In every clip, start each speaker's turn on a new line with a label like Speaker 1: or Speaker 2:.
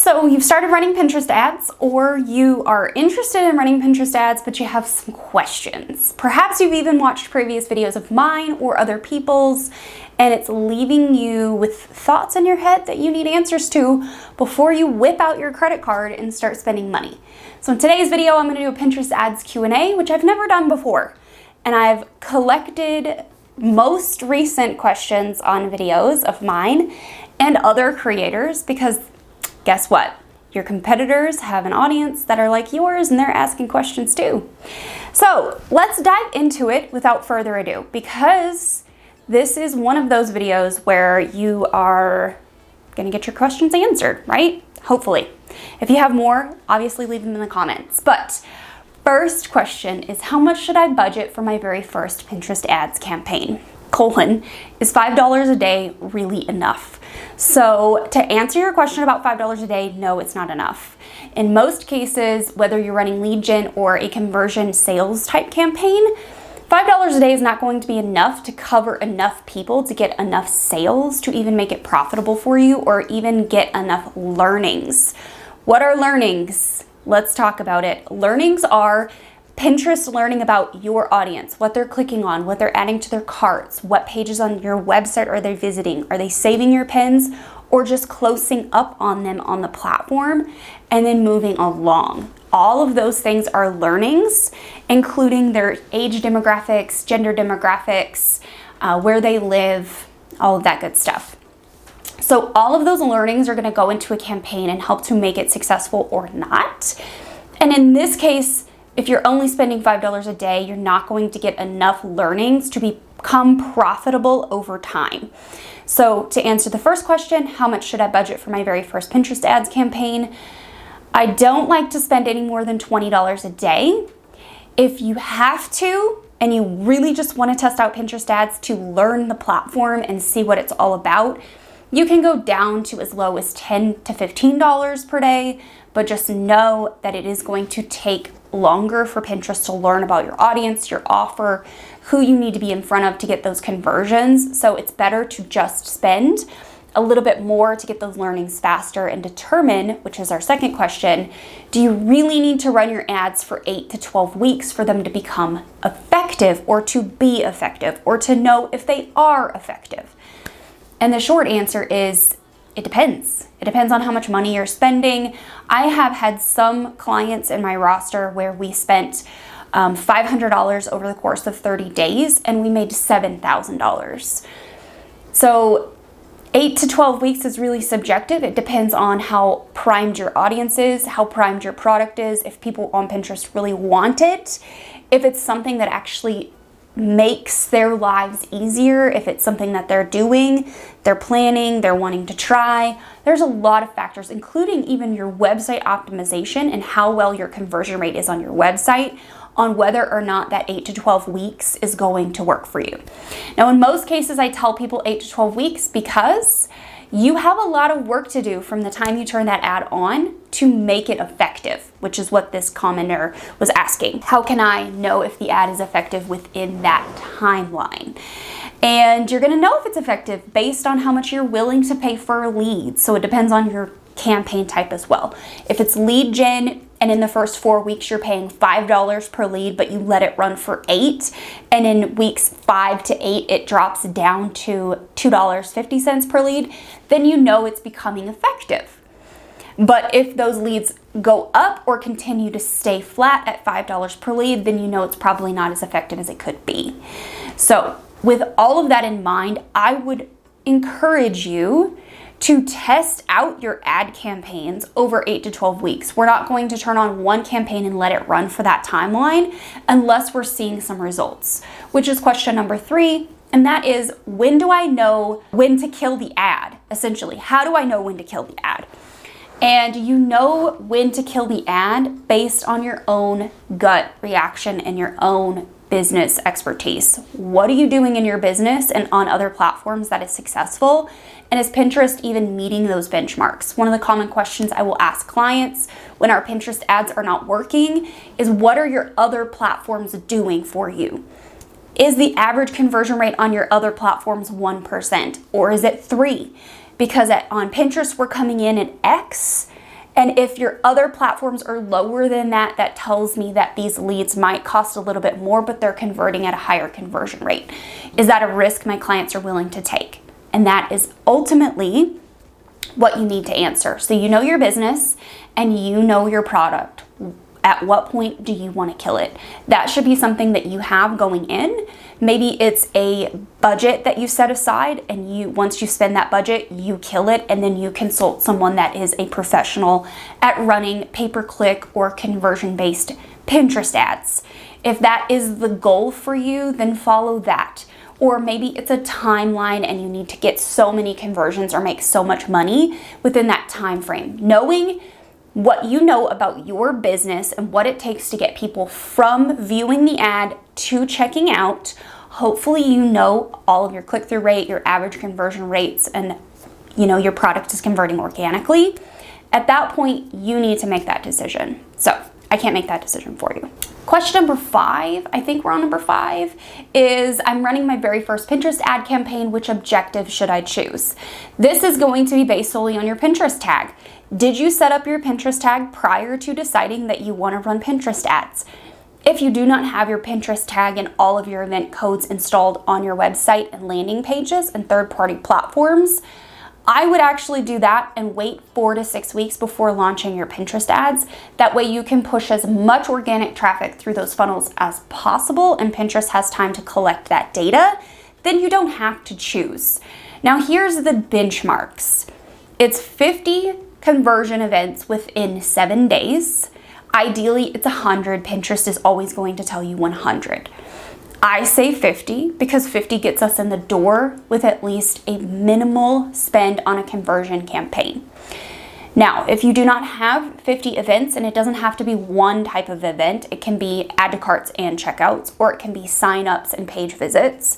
Speaker 1: So you've started running Pinterest ads, or you are interested in running Pinterest ads, but you have some questions. Perhaps you've even watched previous videos of mine or other people's, and it's leaving you with thoughts in your head that you need answers to before you whip out your credit card and start spending money. So in today's video, I'm gonna do a Pinterest ads Q&A, which I've never done before. And I've collected most recent questions on videos of mine and other creators, because guess what? Your competitors have an audience that are like yours and they're asking questions too. So let's dive into it without further ado, because this is one of those videos where you are gonna get your questions answered, right? Hopefully. If you have more, obviously leave them in the comments. But first question is, how much should I budget for my very first Pinterest ads campaign? Is $5 a day really enough? So to answer your question about $5 a day, no, it's not enough. In most cases, whether you're running lead gen or a conversion sales type campaign, $5 a day is not going to be enough to cover enough people to get enough sales to even make it profitable for you or even get enough learnings. What are learnings? Let's talk about it. Learnings are Pinterest learning about your audience, what they're clicking on, what they're adding to their carts, what pages on your website are they visiting, are they saving your pins, or just closing up on them on the platform and then moving along. All of those things are learnings, including their age demographics, gender demographics, where they live, all of that good stuff. So all of those learnings are gonna go into a campaign and help to make it successful or not. And in this case, if you're only spending $5 a day, you're not going to get enough learnings to become profitable over time. So to answer the first question, how much should I budget for my very first Pinterest ads campaign? I don't like to spend any more than $20 a day. If you have to, and you really just want to test out Pinterest ads to learn the platform and see what it's all about, you can go down to as low as $10 to $15 per day, but just know that it is going to take longer for Pinterest to learn about your audience, your offer, who you need to be in front of to get those conversions. So it's better to just spend a little bit more to get those learnings faster and determine, which is our second question, do you really need to run your ads for 8 to 12 weeks for them to become effective or to be effective or to know if they are effective? And the short answer is, it depends. It depends on how much money you're spending. I have had some clients in my roster where we spent $500 over the course of 30 days and we made $7,000. So 8 to 12 weeks is really subjective. It depends on how primed your audience is, how primed your product is, if people on Pinterest really want it, if it's something that actually makes their lives easier, if it's something that they're doing, they're planning, they're wanting to try. There's a lot of factors, including even your website optimization and how well your conversion rate is on your website, on whether or not that 8 to 12 weeks is going to work for you. Now, in most cases, I tell people 8 to 12 weeks because you have a lot of work to do from the time you turn that ad on to make it effective, which is what this commenter was asking. How can I know if the ad is effective within that timeline? And you're gonna know if it's effective based on how much you're willing to pay for leads. So it depends on your campaign type as well. If it's lead gen and in the first 4 weeks you're paying $5 per lead, but you let it run for 8, and in weeks 5 to 8 it drops down to $2.50 per lead, then you know it's becoming effective. But if those leads go up or continue to stay flat at $5 per lead, then you know it's probably not as effective as it could be. So with all of that in mind, I would encourage you to test out your ad campaigns over 8 to 12 weeks. We're not going to turn on one campaign and let it run for that timeline unless we're seeing some results, which is question number 3. And that is, when do I know when to kill the ad? Essentially, how do I know when to kill the ad? And you know when to kill the ad based on your own gut reaction and your own business expertise. What are you doing in your business and on other platforms that is successful? And is Pinterest even meeting those benchmarks? One of the common questions I will ask clients when our Pinterest ads are not working is, what are your other platforms doing for you? Is the average conversion rate on your other platforms 1%, or is it 3%? Because on Pinterest we're coming in at X And if your other platforms are lower than that, that tells me that these leads might cost a little bit more, but they're converting at a higher conversion rate. Is that a risk my clients are willing to take? And that is ultimately what you need to answer. So you know your business and you know your product. At what point do you want to kill it? That should be something that you have going in. Maybe it's a budget that you set aside, and once you spend that budget, you kill it, and then you consult someone that is a professional at running pay-per-click or conversion-based Pinterest ads. If that is the goal for you, then follow that. Or maybe it's a timeline and you need to get so many conversions or make so much money within that time frame. Knowing what you know about your business and what it takes to get people from viewing the ad to checking out. Hopefully you know all of your click-through rate, your average conversion rates, and you know your product is converting organically. At that point, you need to make that decision. So I can't make that decision for you. Question number 5, I think we're on number 5, is I'm running my very first Pinterest ad campaign. Which objective should I choose? This is going to be based solely on your Pinterest tag. Did you set up your Pinterest tag prior to deciding that you want to run Pinterest ads? If you do not have your Pinterest tag and all of your event codes installed on your website and landing pages and third-party platforms, I would actually do that and wait 4 to 6 weeks before launching your Pinterest ads. That way you can push as much organic traffic through those funnels as possible, and Pinterest has time to collect that data. Then you don't have to choose. Now here's the benchmarks. It's 50 conversion events within 7 days. Ideally, it's 100. Pinterest is always going to tell you 100. I say 50 because 50 gets us in the door with at least a minimal spend on a conversion campaign. Now, if you do not have 50 events, and it doesn't have to be one type of event, it can be add to carts and checkouts, or it can be signups and page visits.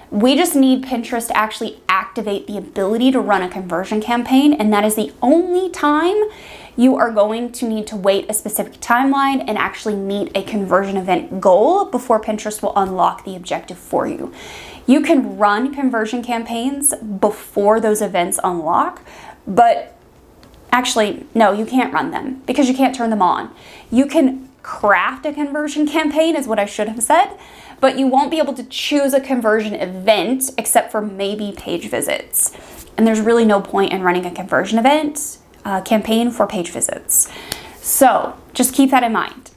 Speaker 1: We just need Pinterest to actually activate the ability to run a conversion campaign, and that is the only time you are going to need to wait a specific timeline and actually meet a conversion event goal before Pinterest will unlock the objective for you. You can run conversion campaigns before those events unlock, but actually, no, you can't run them because you can't turn them on. You can craft a conversion campaign is what I should have said, but you won't be able to choose a conversion event except for maybe page visits. And there's really no point in running a conversion event campaign for page visits. So just keep that in mind.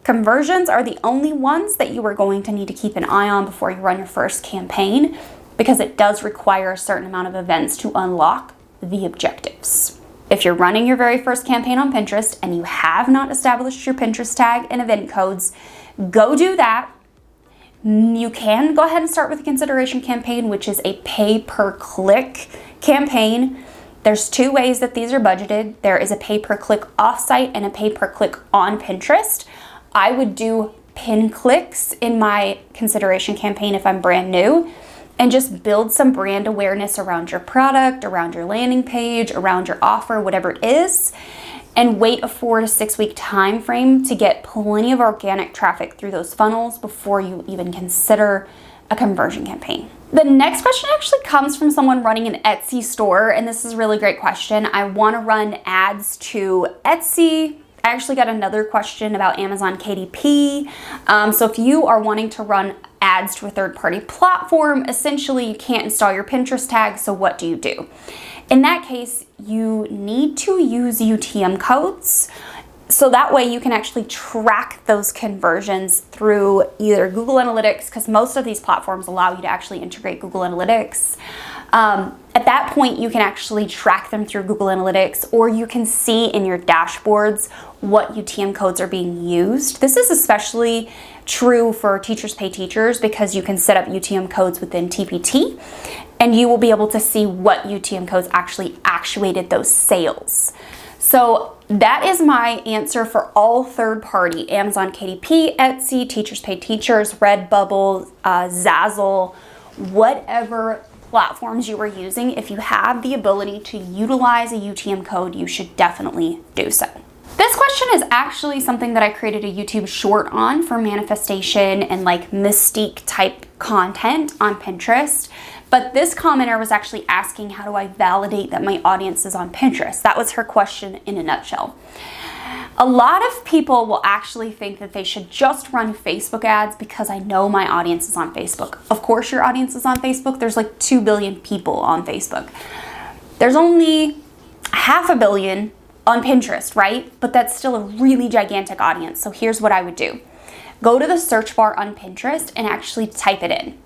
Speaker 1: Conversions are the only ones that you are going to need to keep an eye on before you run your first campaign, because it does require a certain amount of events to unlock the objectives. If you're running your very first campaign on Pinterest and you have not established your Pinterest tag and event codes, go do that. You can go ahead and start with a consideration campaign, which is a pay-per-click campaign. There's 2 ways that these are budgeted. There is a pay-per-click offsite and a pay-per-click on Pinterest. I would do pin clicks in my consideration campaign if I'm brand new, and just build some brand awareness around your product, around your landing page, around your offer, whatever it is, and wait a 4 to 6 week time frame to get plenty of organic traffic through those funnels before you even consider a conversion campaign. The next question actually comes from someone running an Etsy store, and this is a really great question. I want to run ads to Etsy. I actually got another question about Amazon KDP. So if you are wanting to run ads to a third-party platform, essentially you can't install your Pinterest tag, so what do you do? In that case, you need to use UTM codes. So that way you can actually track those conversions through either Google Analytics, because most of these platforms allow you to actually integrate Google Analytics. At that point, you can actually track them through Google Analytics, or you can see in your dashboards what UTM codes are being used. This is especially true for Teachers Pay Teachers because you can set up UTM codes within TPT, and you will be able to see what UTM codes actually actuated those sales. So that is my answer for all third-party: Amazon KDP, Etsy, Teachers Pay Teachers, Redbubble, Zazzle, whatever platforms you are using. If you have the ability to utilize a UTM code, you should definitely do so. This question is actually something that I created a YouTube short on for manifestation and like mystique type content on Pinterest. But this commenter was actually asking, how do I validate that my audience is on Pinterest? That was her question in a nutshell. A lot of people will actually think that they should just run Facebook ads because I know my audience is on Facebook. Of course your audience is on Facebook. There's like 2 billion people on Facebook. There's only 500 million on Pinterest, right? But that's still a really gigantic audience. So here's what I would do. Go to the search bar on Pinterest and actually type it in.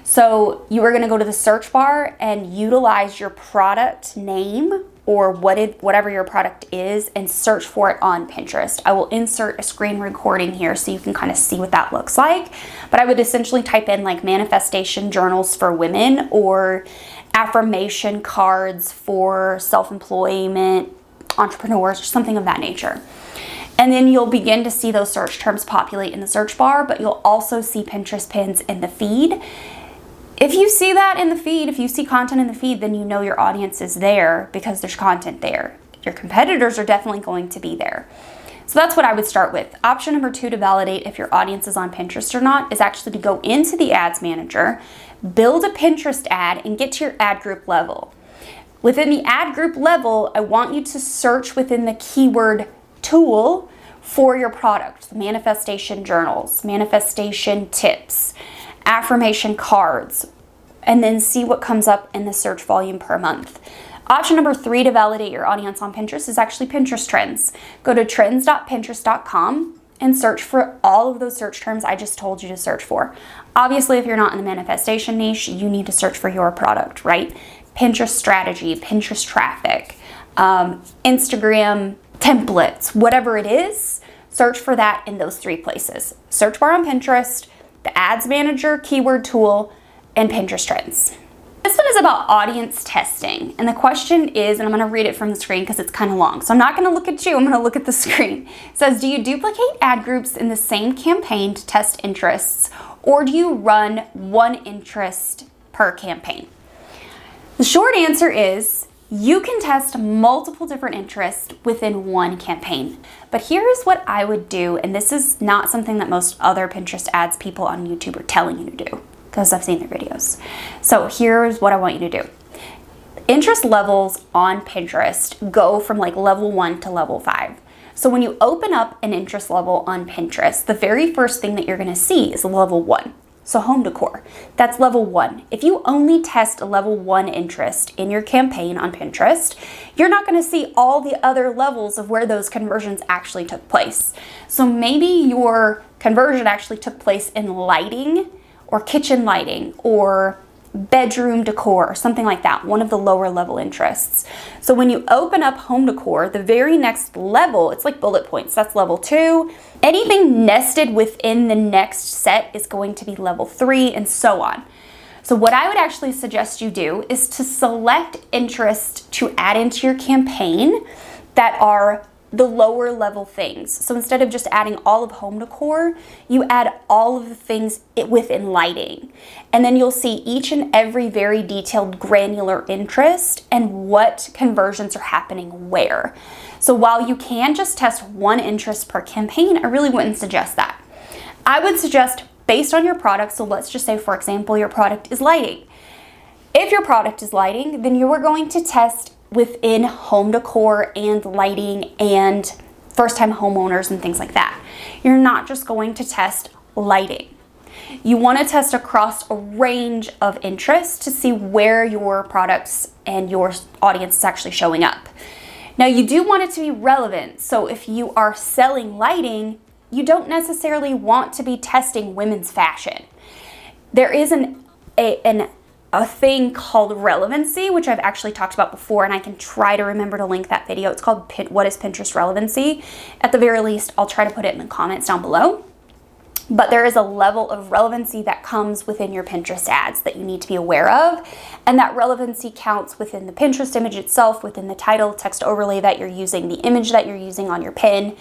Speaker 1: So you are going to go to the search bar and utilize your product name or whatever your product is and search for it on Pinterest. I will insert a screen recording here so you can kind of see what that looks like. But I would essentially type in like manifestation journals for women or affirmation cards for self-employment entrepreneurs or something of that nature. And then you'll begin to see those search terms populate in the search bar, but you'll also see Pinterest pins in the feed. If you see that in the feed, if you see content in the feed, then you know your audience is there because there's content there. Your competitors are definitely going to be there. So that's what I would start with. Option number 2 to validate if your audience is on Pinterest or not is actually to go into the ads manager, build a Pinterest ad, and get to your ad group level. Within the ad group level, I want you to search within the keyword tool for your product, the manifestation journals, manifestation tips, affirmation cards, and then see what comes up in the search volume per month. Option number 3 to validate your audience on Pinterest is actually Pinterest trends. Go to trends.pinterest.com and search for all of those search terms I just told you to search for. Obviously, if you're not in the manifestation niche, you need to search for your product, right? Pinterest strategy, Pinterest traffic, Instagram templates, whatever it is, search for that in those 3 places. Search bar on Pinterest, the ads manager, keyword tool, and Pinterest trends. This one is about audience testing. And the question is, and I'm going to read it from the screen because it's kind of long. So I'm not going to look at you, I'm going to look at the screen. It says, do you duplicate ad groups in the same campaign to test interests, or do you run one interest per campaign? The short answer is, you can test multiple different interests within one campaign. But here is what I would do, and this is not something that most other Pinterest ads people on YouTube are telling you to do, because I've seen their videos. So here's what I want you to do. Interest levels on Pinterest go from like level 1 to level 5. So when you open up an interest level on Pinterest, the very first thing that you're gonna see is level 1. So home decor, that's level 1. If you only test a level 1 interest in your campaign on Pinterest, you're not gonna see all the other levels of where those conversions actually took place. So maybe your conversion actually took place in lighting or kitchen lighting or bedroom decor or something like that, one of the lower level interests. So when you open up home decor, the very next level, it's like bullet points, that's level 2. Anything nested within the next set is going to be level 3 and so on. So what I would actually suggest you do is to select interests to add into your campaign that are the lower level things. So instead of just adding all of home decor, you add all of the things within lighting. And then you'll see each and every very detailed granular interest and what conversions are happening where. So while you can just test one interest per campaign, I really wouldn't suggest that. I would suggest based on your product, so let's just say for example, your product is lighting. If your product is lighting, then you are going to test within home decor and lighting and first-time homeowners and things like that. You're not just going to test lighting. You want to test across a range of interests to see where your products and your audience is actually showing up. Now you do want it to be relevant. So if you are selling lighting, you don't necessarily want to be testing women's fashion. There is a thing called relevancy, which I've actually talked about before, and I can try to remember to link that video. It's called What is Pinterest Relevancy? At the very least, I'll try to put it in the comments down below. But there is a level of relevancy that comes within your Pinterest ads that you need to be aware of. And that relevancy counts within the Pinterest image itself, within the title, text overlay that you're using, the image that you're using on your pin,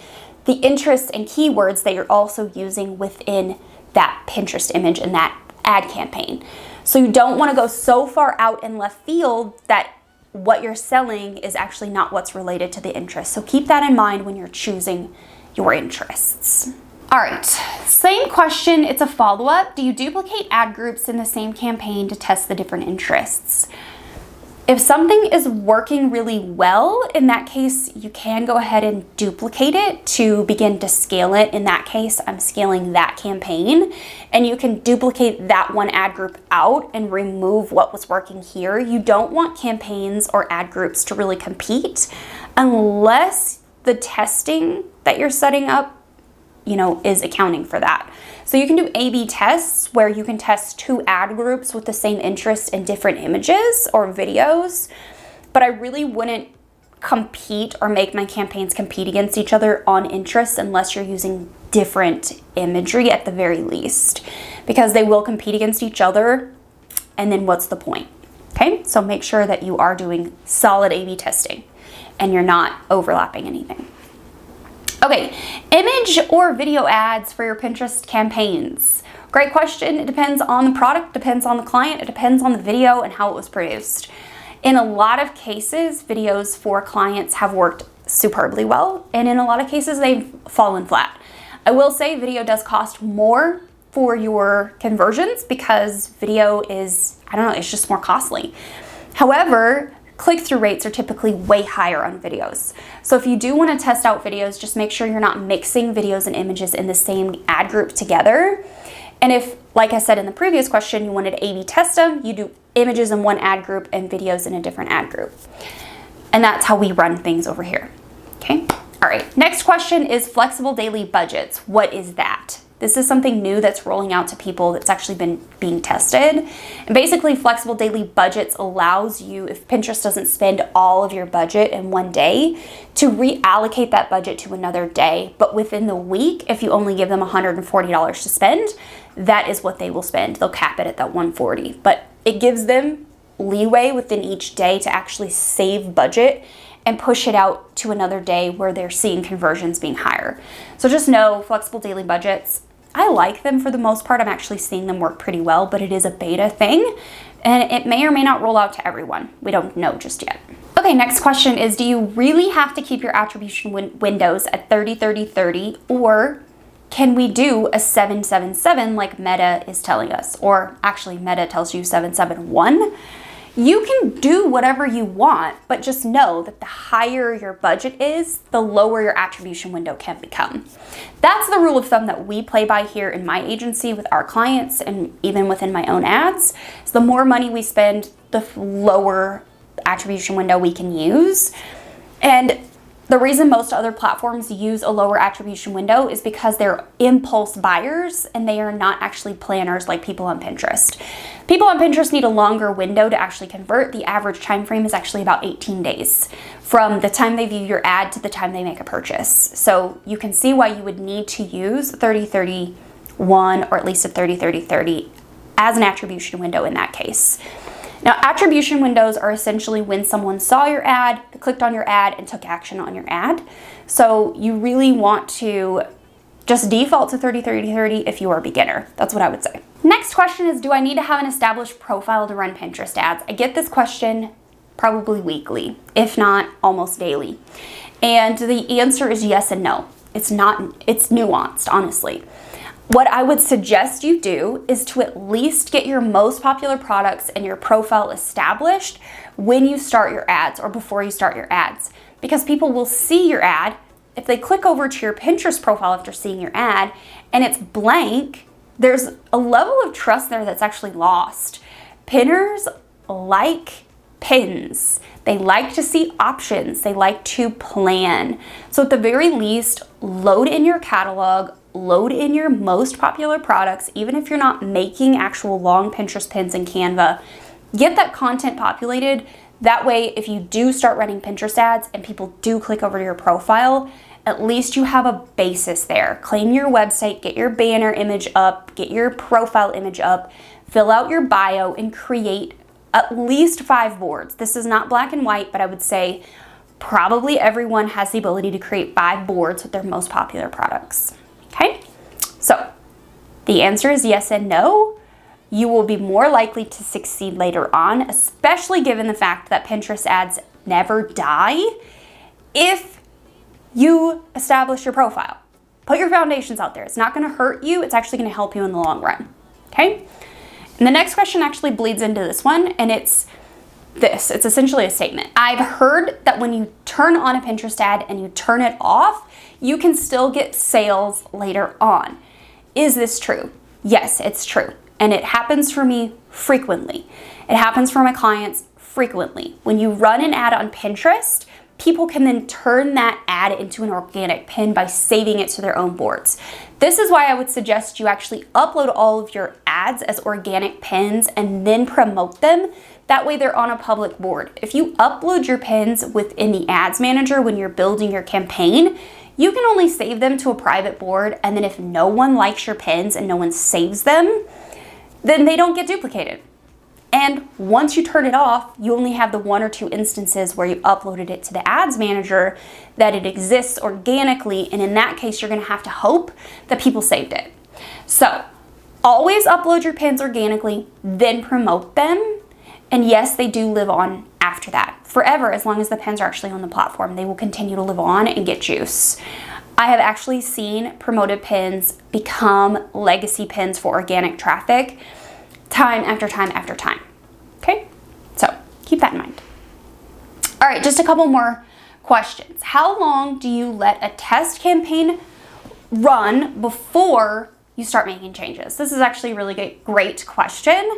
Speaker 1: the interests and keywords that you're also using within that Pinterest image and that ad campaign. So you don't want to go so far out in left field that what you're selling is actually not what's related to the interest. So keep that in mind when you're choosing your interests. All right, same question, it's a follow-up. Do you duplicate ad groups in the same campaign to test the different interests? If something is working really well, in that case, you can go ahead and duplicate it to begin to scale it. In that case, I'm scaling that campaign, and you can duplicate that one ad group out and remove what was working here. You don't want campaigns or ad groups to really compete unless the testing that you're setting up, is accounting for that. So you can do A/B tests where you can test 2 ad groups with the same interest in different images or videos, but I really wouldn't compete or make my campaigns compete against each other on interest unless you're using different imagery at the very least, because they will compete against each other, and then what's the point? Okay, so make sure that you are doing solid A/B testing and you're not overlapping anything. Okay, image or video ads for your Pinterest campaigns. Great question. It depends on the product, depends on the client, it depends on the video and how it was produced. In a lot of cases, videos for clients have worked superbly well, and in a lot of cases, they've fallen flat. I will say video does cost more for your conversions because video is, it's just more costly. However, click-through rates are typically way higher on videos. So if you do want to test out videos, just make sure you're not mixing videos and images in the same ad group together. And if, like I said in the previous question, you wanted to A/B test them, you do images in one ad group and videos in a different ad group. And that's how we run things over here. Okay. All right. Next question is flexible daily budgets. What is that? This is something new that's rolling out to people that's actually been being tested. And basically, flexible daily budgets allows you, if Pinterest doesn't spend all of your budget in one day, to reallocate that budget to another day. But within the week, if you only give them $140 to spend, that is what they will spend. They'll cap it at that $140. But it gives them leeway within each day to actually save budget and push it out to another day where they're seeing conversions being higher. So just know, flexible daily budgets, I like them for the most part. I'm actually seeing them work pretty well, but it is a beta thing and it may or may not roll out to everyone. We don't know just yet. Okay, next question is, do you really have to keep your attribution windows at 30-30-30, or can we do a 7-7-7 like Meta is telling us? Or actually Meta tells you 7-7-1. You can do whatever you want, but just know that the higher your budget is, the lower your attribution window can become. That's the rule of thumb that we play by here in my agency with our clients and even within my own ads. So the more money we spend, the lower attribution window we can use. And the reason most other platforms use a lower attribution window is because they're impulse buyers and they are not actually planners like people on Pinterest. People on Pinterest need a longer window to actually convert. The average time frame is actually about 18 days from the time they view your ad to the time they make a purchase. So you can see why you would need to use 30-30-1 or at least a 30-30-30 as an attribution window in that case. Now, attribution windows are essentially when someone saw your ad, clicked on your ad, and took action on your ad. So you really want to just default to 30-30-30 if you are a beginner. That's what I would say. Next question is, do I need to have an established profile to run Pinterest ads? I get this question probably weekly, if not almost daily. And the answer is yes and no. It's nuanced, honestly. What I would suggest you do is to at least get your most popular products and your profile established when you start your ads or before you start your ads, because people will see your ad. If they click over to your Pinterest profile after seeing your ad and it's blank, there's a level of trust there that's actually lost. Pinners like pins. They like to see options. They like to plan. So at the very least, load in your catalog, load in your most popular products, even if you're not making actual long Pinterest pins in Canva. Get that content populated. That way, if you do start running Pinterest ads and people do click over to your profile, at least you have a basis there. Claim your website, get your banner image up, get your profile image up, fill out your bio, and create at least 5 boards. This is not black and white, but I would say probably everyone has the ability to create 5 boards with their most popular products. Okay, so the answer is yes and no. You will be more likely to succeed later on, especially given the fact that Pinterest ads never die if you establish your profile. Put your foundations out there. It's not gonna hurt you. It's actually gonna help you in the long run, okay? And the next question actually bleeds into this one, and it's this. It's essentially a statement. I've heard that when you turn on a Pinterest ad and you turn it off, you can still get sales later on. Is this true? Yes, it's true. And it happens for me frequently. It happens for my clients frequently. When you run an ad on Pinterest, people can then turn that ad into an organic pin by saving it to their own boards. This is why I would suggest you actually upload all of your ads as organic pins and then promote them. That way they're on a public board. If you upload your pins within the ads manager when you're building your campaign, you can only save them to a private board, and then if no one likes your pins and no one saves them, then they don't get duplicated. And once you turn it off, you only have the 1 or 2 instances where you uploaded it to the ads manager that it exists organically, and in that case, you're gonna have to hope that people saved it. So always upload your pins organically, then promote them. And yes, they do live on after that forever. As long as the pins are actually on the platform, they will continue to live on and get juice. I have actually seen promoted pins become legacy pins for organic traffic time after time after time. Okay, so keep that in mind. All right, just a couple more questions. How long do you let a test campaign run before you start making changes? This is actually a really great question.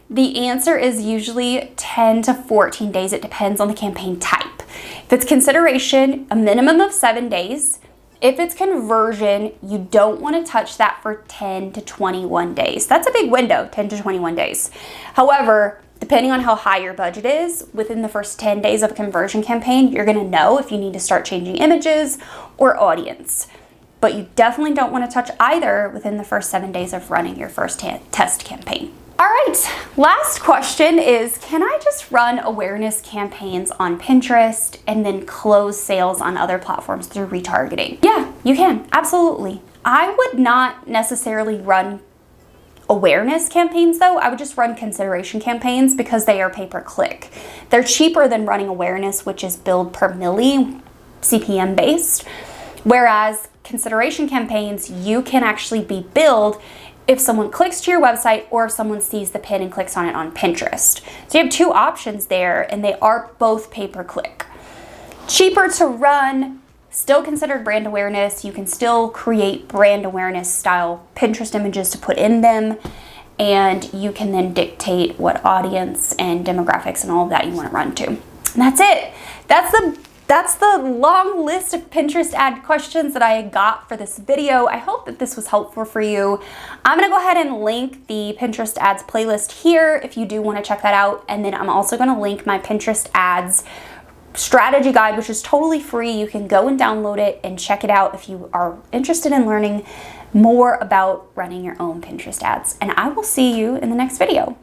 Speaker 1: The answer is usually 10 to 14 days. It depends on the campaign type. If it's consideration, a minimum of 7 days. If it's conversion, you don't want to touch that for 10 to 21 days. That's a big window, 10 to 21 days. However, depending on how high your budget is, within the first 10 days of a conversion campaign, you're going to know if you need to start changing images or audience. But you definitely don't want to touch either within the first 7 days of running your first test campaign. All right, last question is, can I just run awareness campaigns on Pinterest and then close sales on other platforms through retargeting? Yeah, you can, absolutely. I would not necessarily run awareness campaigns though. I would just run consideration campaigns because they are pay-per-click. They're cheaper than running awareness, which is billed per milli, CPM based. Whereas consideration campaigns, you can actually be billed if someone clicks to your website or if someone sees the pin and clicks on it on Pinterest. So you have 2 options there, and they are both pay-per-click. Cheaper to run, still considered brand awareness. You can still create brand awareness style Pinterest images to put in them, and you can then dictate what audience and demographics and all of that you want to run to. And that's it. That's the long list of Pinterest ad questions that I got for this video. I hope that this was helpful for you. I'm gonna go ahead and link the Pinterest ads playlist here if you do wanna check that out. And then I'm also gonna link my Pinterest ads strategy guide, which is totally free. You can go and download it and check it out if you are interested in learning more about running your own Pinterest ads. And I will see you in the next video.